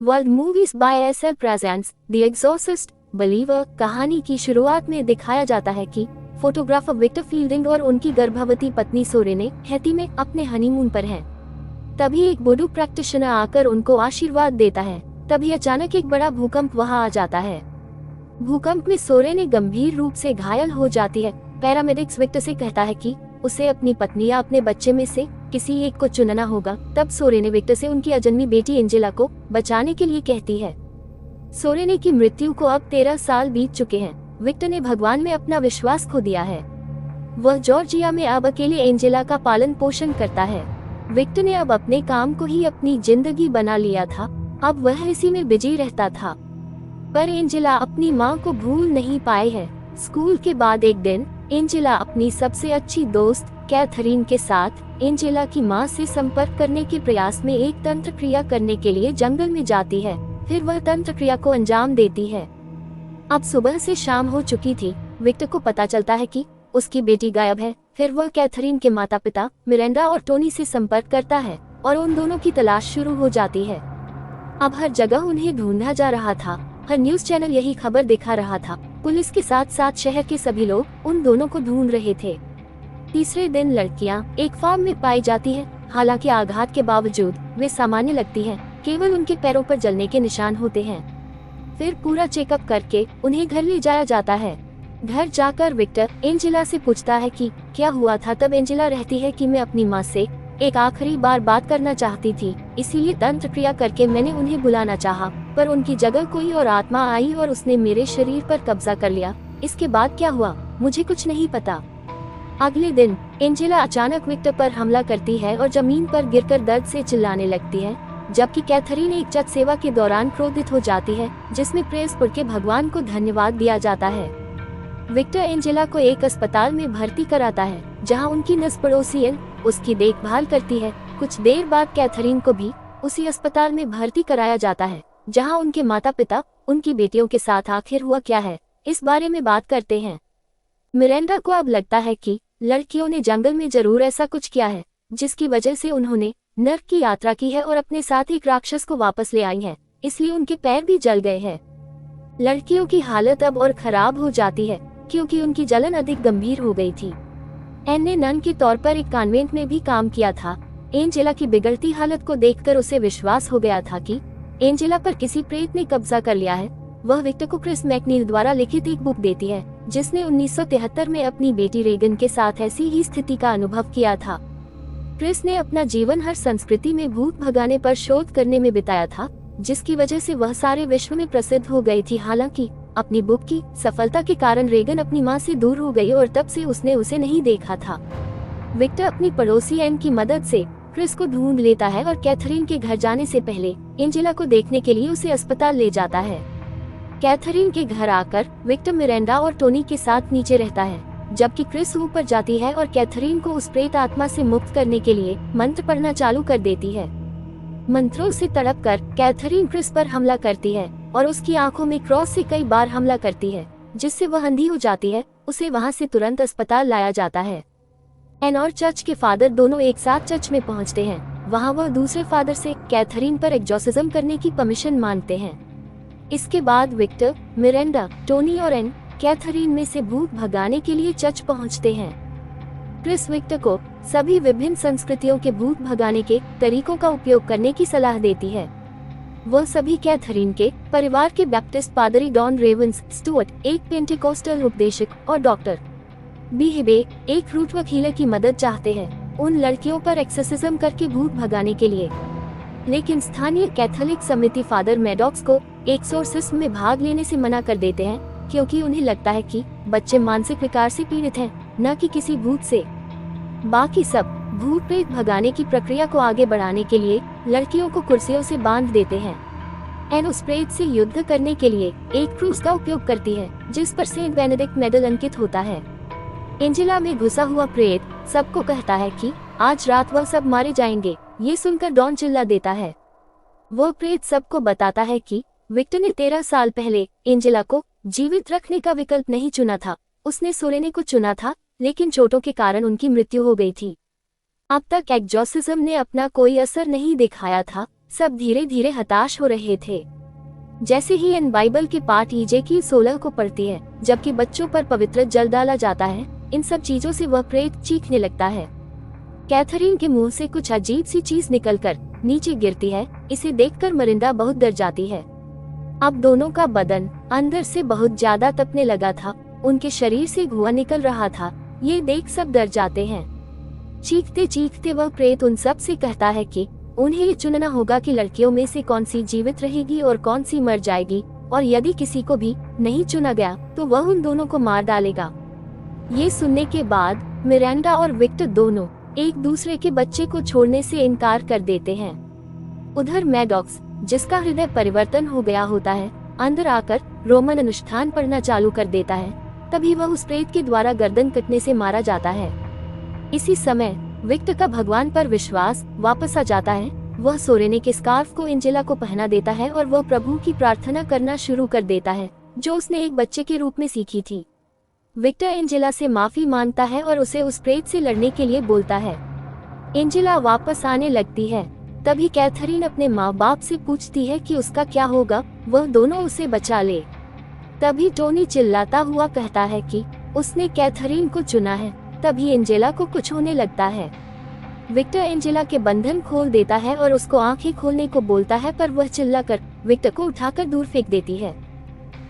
World movies by SL presents the exorcist believer कहानी की शुरुआत में दिखाया जाता है कि फोटोग्राफर विक्टर फील्डिंग और उनकी गर्भवती पत्नी सोरेने हैती में अपने हनीमून पर हैं। तभी एक वुडू प्रैक्टिशनर आकर उनको आशीर्वाद देता है। तभी अचानक एक बड़ा भूकंप वहां आ जाता है। भूकंप में सोरेने गंभीर रूप से घायल हो जाती है। पैरामेडिक्स विक्टर से कहता है कि उसे अपनी पत्नी या अपने बच्चे में से किसी एक को चुनना होगा। तब सोरेने विक्टर से उनकी अजन्मी बेटी एंजेला को बचाने के लिए कहती है। सोरेने की मृत्यु को अब 13 साल बीत चुके हैं। विक्टर ने भगवान में अपना विश्वास खो दिया है। वह जॉर्जिया में अब अकेले एंजेला का पालन पोषण करता है। विक्टर ने अब अपने काम को ही अपनी जिंदगी बना लिया था। अब वह इसी में बिजी रहता था। पर एंजेला अपनी माँ को भूल नहीं पाए है। स्कूल के बाद एक दिन एंजेला अपनी सबसे अच्छी दोस्त कैथरीन के साथ एंजेला की माँ से संपर्क करने के प्रयास में एक तंत्र क्रिया करने के लिए जंगल में जाती है। फिर वह तंत्र क्रिया को अंजाम देती है। अब सुबह से शाम हो चुकी थी। विक्टर को पता चलता है कि उसकी बेटी गायब है। फिर वह कैथरीन के माता पिता मिरांडा और टोनी से संपर्क करता है और उन दोनों की तलाश शुरू हो जाती है। अब हर जगह उन्हें ढूंढा जा रहा था। हर न्यूज चैनल यही खबर दिखा रहा था। पुलिस के साथ साथ शहर के सभी लोग उन दोनों को ढूंढ रहे थे। तीसरे दिन लड़कियां एक फार्म में पाई जाती हैं। हालांकि आघात के बावजूद वे सामान्य लगती हैं। केवल उनके पैरों पर जलने के निशान होते हैं। फिर पूरा चेकअप करके उन्हें घर ले जाया जाता है। घर जाकर विक्टर एंजेला से पूछता है कि क्या हुआ था। तब एंजेला रहती है कि मैं अपनी माँ से एक आखिरी बार बात करना चाहती थी, इसीलिए तंत्र क्रिया करके मैंने उन्हें बुलाना चाहा, पर उनकी जगह कोई और आत्मा आई और उसने मेरे शरीर पर कब्जा कर लिया। इसके बाद क्या हुआ मुझे कुछ नहीं पता। अगले दिन एंजेला अचानक विक्टर पर हमला करती है और जमीन पर गिरकर दर्द से चिल्लाने लगती है, जबकि कैथरीन एक चर्च सेवा के दौरान क्रोधित हो जाती है, जिसमें प्रेस पढ़ के भगवान को धन्यवाद दिया जाता है। विक्टर एंजेला को एक अस्पताल में भर्ती कराता है, जहां उनकी नर्स पड़ोसी एन उसकी देखभाल करती है। कुछ देर बाद कैथरीन को भी उसी अस्पताल में भर्ती कराया जाता है, जहां उनके माता पिता उनकी बेटियों के साथ आखिर हुआ क्या है इस बारे में बात करते हैं। मिरांडा को अब लगता है कि लड़कियों ने जंगल में जरूर ऐसा कुछ किया है, जिसकी वजह से उन्होंने नर्क की यात्रा की है और अपने साथ एक राक्षस को वापस ले आई है, इसलिए उनके पैर भी जल गए हैं। लड़कियों की हालत अब और खराब हो जाती है क्योंकि उनकी जलन अधिक गंभीर हो गई थी। एन ने नन के तौर पर एक कॉन्वेंट में भी काम किया था। एंजेला की बिगड़ती हालत को देखकर उसे विश्वास हो गया था कि एंजेला पर किसी प्रेत ने कब्जा कर लिया है। वह विक्टर को क्रिस मैकनील द्वारा लिखित एक बुक देती है, जिसने 1973 में अपनी बेटी रेगन के साथ ऐसी ही स्थिति का अनुभव किया था। क्रिस ने अपना जीवन हर संस्कृति में भूत भगाने पर शोध करने में बिताया था, जिसकी वजह से वह सारे विश्व में प्रसिद्ध हो गई थी। हालांकि अपनी बुक की सफलता के कारण रेगन अपनी मां से दूर हो गई और तब से उसने उसे नहीं देखा था। विक्टर अपनी पड़ोसी एन की मदद से क्रिस को ढूंढ लेता है और कैथरीन के घर जाने से पहले एंजेला को देखने के लिए उसे अस्पताल ले जाता है। कैथरीन के घर आकर विक्टर मिरांडा और टोनी के साथ नीचे रहता है, जबकि क्रिस ऊपर जाती है और कैथरीन को उस प्रेत आत्मा से मुक्त करने के लिए मंत्र पढ़ना चालू कर देती है। मंत्रों से तड़प कर कैथरीन क्रिस पर हमला करती है और उसकी आंखों में क्रॉस से कई बार हमला करती है, जिससे वह अंधी हो जाती है। उसे वहां से तुरंत अस्पताल लाया जाता है। एन और चर्च के फादर दोनों एक साथ चर्च में पहुंचते हैं। वहां वह दूसरे फादर से कैथरीन पर एग्जॉर्सिज्म करने की परमिशन मांगते हैं। इसके बाद विक्टर, मिरांडा, टोनी और एन कैथरीन में से भूत भगाने के लिए चर्च पहुंचते हैं। क्रिस विक्टर को सभी विभिन्न संस्कृतियों के भूत भगाने के तरीकों का उपयोग करने की सलाह देती है। वह सभी कैथरीन के परिवार के बैप्टिस्ट पादरी डॉन रेवंस स्टुअर्ट, एक पेंटिकोस्टल उपदेशक, और डॉक्टर बी हिबे, एक रूटवर्क हीलर की मदद चाहते हैं उन लड़कियों पर एक्सोर्सिज्म करके भूत भगाने के लिए। लेकिन स्थानीय कैथोलिक समिति फादर मैडॉक्स को एक्सोर्सिज्म में भाग लेने से मना कर देते हैं, क्योंकि उन्हें लगता है कि बच्चे मानसिक विकार से पीड़ित हैं, न कि किसी भूत से। बाकी सब भूत प्रेत भगाने की प्रक्रिया को आगे बढ़ाने के लिए लड़कियों को कुर्सियों से बांध देते हैं। एन उस प्रेत से युद्ध करने के लिए एक क्रूस का उपयोग करती है, जिस पर सेंट बेनेडिक्ट मेडल अंकित होता है। एंजेला में घुसा हुआ प्रेत सबको कहता है कि आज रात वह सब मारे जाएंगे। ये सुनकर डॉन चिल्ला देता है। वह प्रेत सबको बताता है कि विक्टर ने 13 साल पहले एंजेला को जीवित रखने का विकल्प नहीं चुना था। उसने सोरेने को चुना था, लेकिन चोटों के कारण उनकी मृत्यु हो गई थी। अब तक एग्जॉर्सिज्म ने अपना कोई असर नहीं दिखाया था। सब धीरे धीरे हताश हो रहे थे। जैसे ही इन बाइबल के पाठ EJ 16 को पढ़ती है, जबकि बच्चों पर पवित्र जल डाला जाता है, इन सब चीजों से वह प्रेत चीखने लगता है। कैथरीन के मुंह से कुछ अजीब सी चीज निकलकर नीचे गिरती है। इसे देखकर मरिंदा बहुत डर जाती है। अब दोनों का बदन अंदर से बहुत ज्यादा तपने लगा था, उनके शरीर से धुआं निकल रहा था। ये देख सब डर जाते हैं। चीखते चीखते वह प्रेत उन सब से कहता है कि उन्हें ये चुनना होगा कि लड़कियों में से कौन सी जीवित रहेगी और कौन सी मर जाएगी, और यदि किसी को भी नहीं चुना गया तो वह उन दोनों को मार डालेगा। ये सुनने के बाद मिरांडा और विक्टर दोनों एक दूसरे के बच्चे को छोड़ने से इनकार कर देते हैं। उधर मैडॉक्स, जिसका हृदय परिवर्तन हो गया होता है, अंदर आकर रोमन अनुष्ठान पढ़ना चालू कर देता है। तभी वह उस प्रेत के द्वारा गर्दन कटने से मारा जाता है। इसी समय विक्टर का भगवान पर विश्वास वापस आ जाता है। वह सोरेने के स्कार्फ को एंजेला को पहना देता है और वह प्रभु की प्रार्थना करना शुरू कर देता है, जो उसने एक बच्चे के रूप में सीखी थी। विक्टर एंजेला से माफी मांगता है और उसे उस प्रेत से लड़ने के लिए बोलता है। एंजेला वापस आने लगती है। तभी कैथरीन अपने माँ बाप से पूछती है कि उसका क्या होगा, वह दोनों उसे बचा ले। तभी टोनी चिल्लाता हुआ कहता है कि उसने कैथरीन को चुना है। तभी एंजेला को कुछ होने लगता है। विक्टर एंजेला के बंधन खोल देता है और उसको आंखें खोलने को बोलता है, पर वह चिल्लाकर विक्टर को उठाकर दूर फेंक देती है।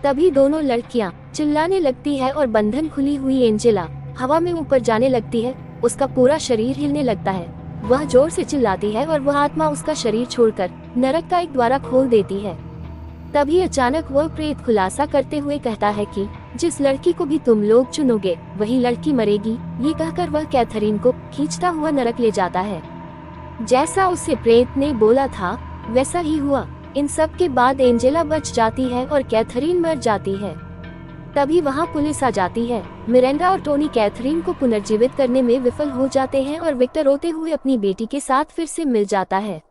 तभी दोनों लड़कियां चिल्लाने लगती है और बंधन खुली हुई एंजेला हवा में ऊपर जाने लगती है। उसका पूरा शरीर हिलने लगता है। वह जोर से चिल्लाती है और वह आत्मा उसका शरीर छोड़कर नरक का एक द्वार खोल देती है। तभी अचानक वह प्रेत खुलासा करते हुए कहता है कि जिस लड़की को भी तुम लोग चुनोगे वही लड़की मरेगी। ये कहकर वह कैथरीन को खींचता हुआ नरक ले जाता है। जैसा उसे प्रेत ने बोला था वैसा ही हुआ। इन सब के बाद एंजेला बच जाती है और कैथरीन मर जाती है। तभी वहां पुलिस आ जाती है। मिरांडा और टोनी कैथरीन को पुनर्जीवित करने में विफल हो जाते हैं और विक्टर रोते हुए अपनी बेटी के साथ फिर से मिल जाता है।